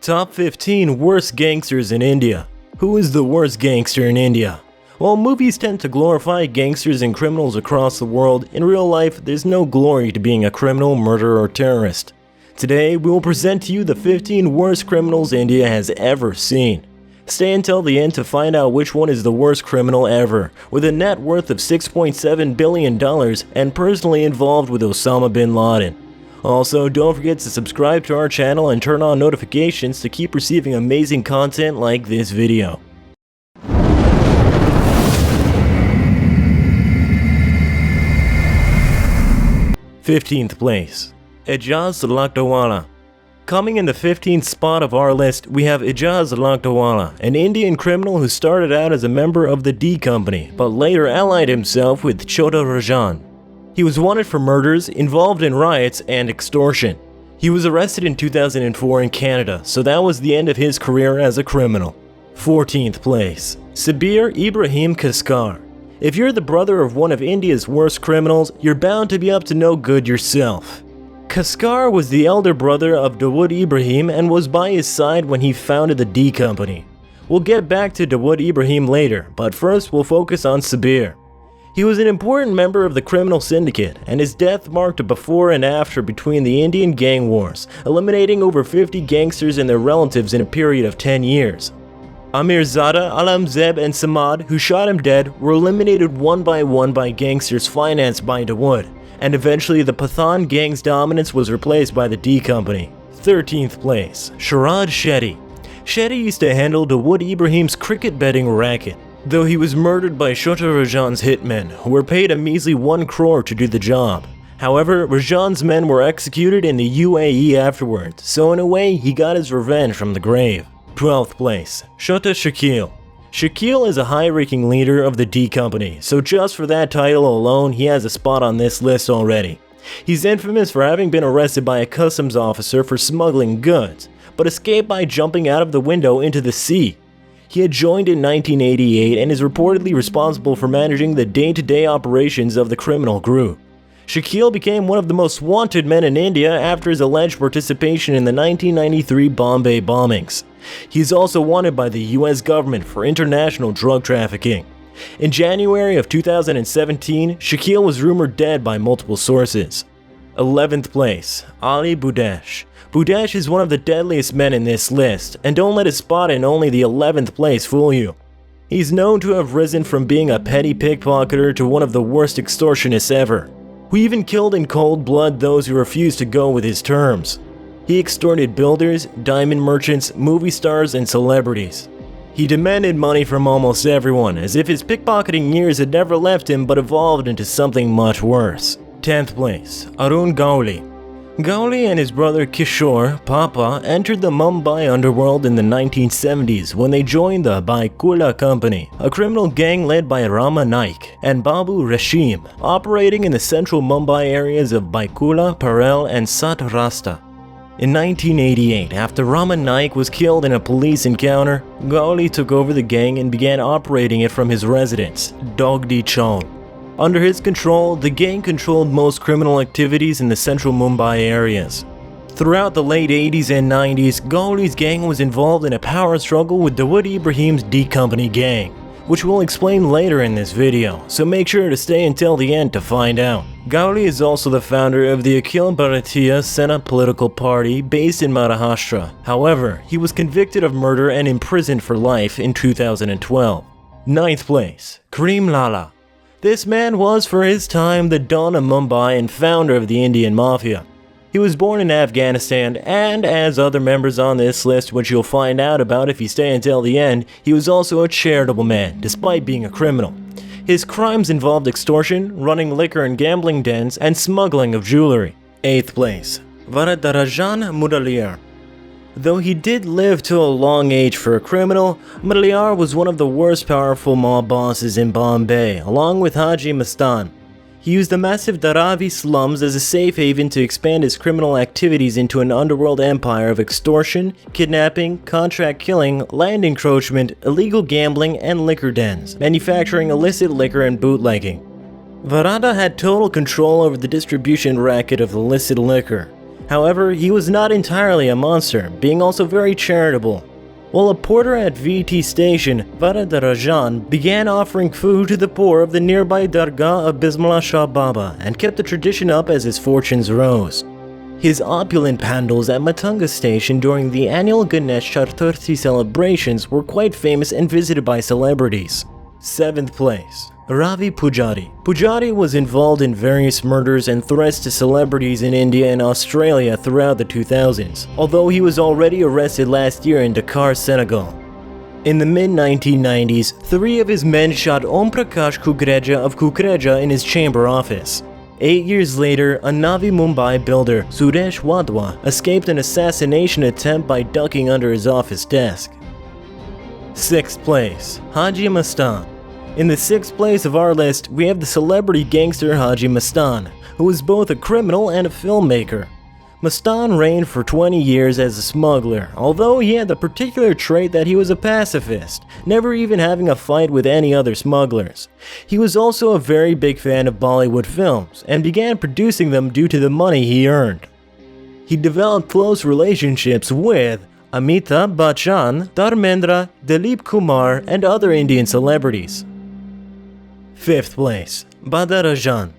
Top 15 Worst Gangsters in India. Who is the worst gangster in India? While movies tend to glorify gangsters and criminals across the world, in real life there's no glory to being a criminal, murderer, or terrorist. Today, we will present to you the 15 worst criminals India has ever seen. Stay until the end to find out which one is the worst criminal ever, with a net worth of $6.7 billion and personally involved with Osama bin Laden. Also, don't forget to subscribe to our channel and turn on notifications to keep receiving amazing content like this video. Fifteenth place, Ijaz Lakdawala. Coming in the 15th spot of our list, we have Ijaz Lakdawala, an Indian criminal who started out as a member of the D Company, but later allied himself with Chota Rajan. He was wanted for murders, involved in riots, and extortion. He was arrested in 2004 in Canada, so that was the end of his career as a criminal. 14th place, Sabir Ibrahim Kaskar. If you're the brother of one of India's worst criminals, you're bound to be up to no good yourself. Kaskar was the elder brother of Dawood Ibrahim and was by his side when he founded the D Company. We'll get back to Dawood Ibrahim later, but first we'll focus on Sabir. He was an important member of the criminal syndicate, and his death marked a before and after between the Indian gang wars, eliminating over 50 gangsters and their relatives in a period of 10 years. Amirzada, Alamzeb, and Samad, who shot him dead, were eliminated one by gangsters financed by Dawood, and eventually the Pathan gang's dominance was replaced by the D Company. 13th place, Sharad Shetty. Shetty used to handle Dawood Ibrahim's cricket betting racket, though he was murdered by Chota Rajan's hitmen, who were paid a measly 1 crore to do the job. However, Rajan's men were executed in the UAE afterwards, so in a way he got his revenge from the grave. 12th place, Chota Shakil. Shakil is a high-ranking leader of the D Company, so just for that title alone, he has a spot on this list already. He's infamous for having been arrested by a customs officer for smuggling goods, but escaped by jumping out of the window into the sea. He had joined in 1988 and is reportedly responsible for managing the day-to-day operations of the criminal group. Shakil became one of the most wanted men in India after his alleged participation in the 1993 Bombay bombings. He is also wanted by the US government for international drug trafficking. In January of 2017, Shakil was rumored dead by multiple sources. 11th place, Ali Budesh. Budesh is one of the deadliest men in this list, and don't let his spot in only the 11th place fool you. He's known to have risen from being a petty pickpocketer to one of the worst extortionists ever, who even killed in cold blood those who refused to go with his terms. He extorted builders, diamond merchants, movie stars, and celebrities. He demanded money from almost everyone, as if his pickpocketing years had never left him but evolved into something much worse. 10th place, Arun Gowli. Gowli and his brother Kishore, Papa, entered the Mumbai underworld in the 1970s when they joined the Baikula Company, a criminal gang led by Rama Naik and Babu Rashim, operating in the central Mumbai areas of Baikula, Parel, and Sat Rasta. In 1988, after Rama Naik was killed in a police encounter, Gowli took over the gang and began operating it from his residence, Dogdi Chowk. Under his control, the gang controlled most criminal activities in the central Mumbai areas. Throughout the late 80s and 90s, Gowli's gang was involved in a power struggle with Dawood Ibrahim's D Company gang, which we'll explain later in this video, so make sure to stay until the end to find out. Gowli is also the founder of the Akhil Bharatiya Sena political party based in Maharashtra. However, he was convicted of murder and imprisoned for life in 2012. 9th place, Karim Lala. This man was, for his time, the Don of Mumbai and founder of the Indian Mafia. He was born in Afghanistan, and as other members on this list, which you'll find out about if you stay until the end, he was also a charitable man, despite being a criminal. His crimes involved extortion, running liquor and gambling dens, and smuggling of jewelry. 8th place, Varadarajan Mudaliar. Though he did live to a long age for a criminal, Mudaliar was one of the worst powerful mob bosses in Bombay, along with Haji Mastan. He used the massive Dharavi slums as a safe haven to expand his criminal activities into an underworld empire of extortion, kidnapping, contract killing, land encroachment, illegal gambling, and liquor dens, manufacturing illicit liquor and bootlegging. Varada had total control over the distribution racket of illicit liquor. However, he was not entirely a monster, being also very charitable. While a porter at VT station, Varadarajan began offering food to the poor of the nearby Dargah of Bismillah Shah Baba and kept the tradition up as his fortunes rose. His opulent pandals at Matunga station during the annual Ganesh Chaturthi celebrations were quite famous and visited by celebrities. 7th place. Ravi Pujari. Pujari was involved in various murders and threats to celebrities in India and Australia throughout the 2000s, although he was already arrested last year in Dakar, Senegal. In the mid-1990s, 3 of his men shot Om Prakash Kukreja of Kukreja in his chamber office. 8 years later, a Navi Mumbai builder, Suresh Wadhwa, escaped an assassination attempt by ducking under his office desk. 6th place. Haji Mastan. In the 6th place of our list, we have the celebrity gangster Haji Mastan, who was both a criminal and a filmmaker. Mastan reigned for 20 years as a smuggler, although he had the particular trait that he was a pacifist, never even having a fight with any other smugglers. He was also a very big fan of Bollywood films, and began producing them due to the money he earned. He developed close relationships with Amitabh Bachchan, Dharmendra, Dilip Kumar, and other Indian celebrities. 5th place. Badarajan.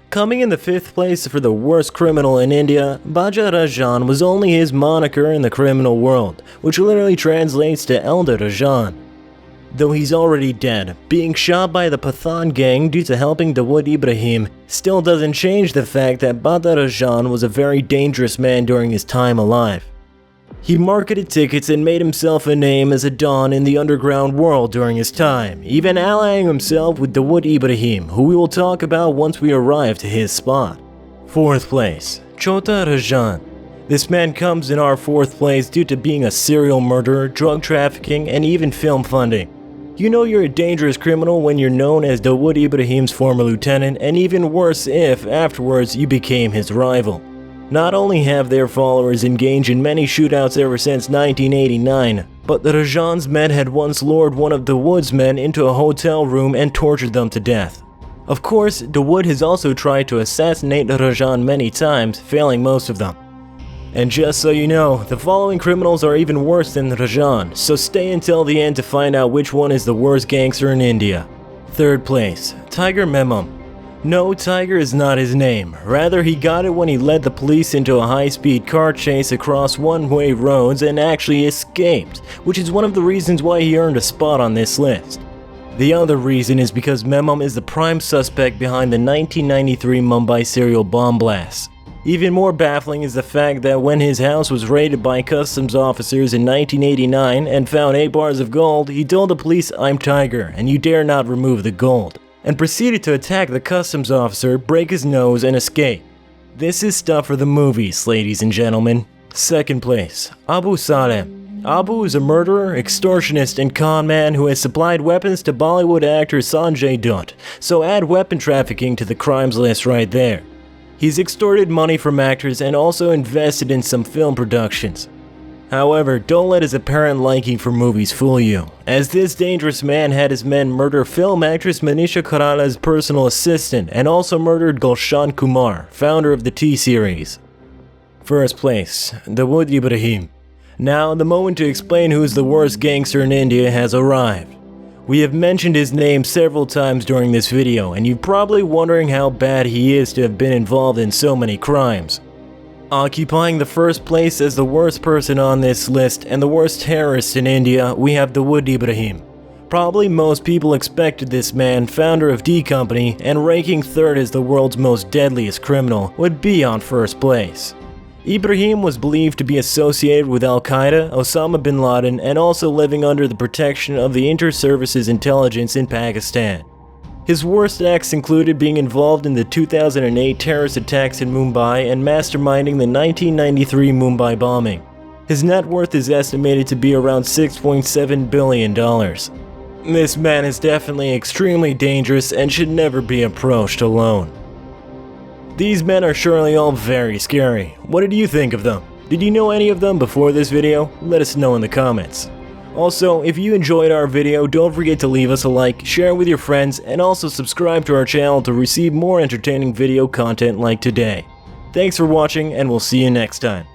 Coming in the 5th place for the worst criminal in India, Badarajan was only his moniker in the criminal world, which literally translates to Elder Rajan. Though he's already dead, being shot by the Pathan gang due to helping Dawood Ibrahim still doesn't change the fact that Badarajan was a very dangerous man during his time alive. He marketed tickets and made himself a name as a don in the underground world during his time, even allying himself with Dawood Ibrahim, who we will talk about once we arrive to his spot. 4th place. Chota Rajan. This man comes in our 4th place due to being a serial murderer, drug trafficking, and even film funding. You know you're a dangerous criminal when you're known as Dawood Ibrahim's former lieutenant, and even worse if, afterwards, you became his rival. Not only have their followers engaged in many shootouts ever since 1989, but the Rajan's men had once lured one of Dawood's men into a hotel room and tortured them to death. Of course, Dawood has also tried to assassinate Rajan many times, failing most of them. And just so you know, the following criminals are even worse than Rajan, so stay until the end to find out which one is the worst gangster in India. 3rd place. Tiger Memon. No, Tiger is not his name. Rather, he got it when he led the police into a high-speed car chase across one-way roads and actually escaped, which is one of the reasons why he earned a spot on this list. The other reason is because Memon is the prime suspect behind the 1993 Mumbai serial bomb blast. Even more baffling is the fact that when his house was raided by customs officers in 1989 and found 8 bars of gold, he told the police, "I'm Tiger, and you dare not remove the gold," and proceeded to attack the customs officer, break his nose, and escape. This is stuff for the movies, ladies and gentlemen. 2nd place. Abu Saleh. Abu is a murderer, extortionist, and con man who has supplied weapons to Bollywood actor Sanjay Dutt, so add weapon trafficking to the crimes list right there. He's extorted money from actors and also invested in some film productions. However, don't let his apparent liking for movies fool you, as this dangerous man had his men murder film actress Manisha Koirala's personal assistant and also murdered Gulshan Kumar, founder of the T-series. 1st place. Dawood Ibrahim. Now, the moment to explain who's the worst gangster in India has arrived. We have mentioned his name several times during this video, and you're probably wondering how bad he is to have been involved in so many crimes. Occupying the 1st place as the worst person on this list and the worst terrorist in India, we have Dawood Ibrahim. Probably most people expected this man, founder of D Company, and ranking 3rd as the world's most deadliest criminal, would be on 1st place. Ibrahim was believed to be associated with Al-Qaeda, Osama bin Laden, and also living under the protection of the Inter-Services Intelligence in Pakistan. His worst acts included being involved in the 2008 terrorist attacks in Mumbai and masterminding the 1993 Mumbai bombing. His net worth is estimated to be around $6.7 billion. This man is definitely extremely dangerous and should never be approached alone. These men are surely all very scary. What did you think of them? Did you know any of them before this video? Let us know in the comments. Also, if you enjoyed our video, don't forget to leave us a like, share it with your friends, and also subscribe to our channel to receive more entertaining video content like today. Thanks for watching, and we'll see you next time.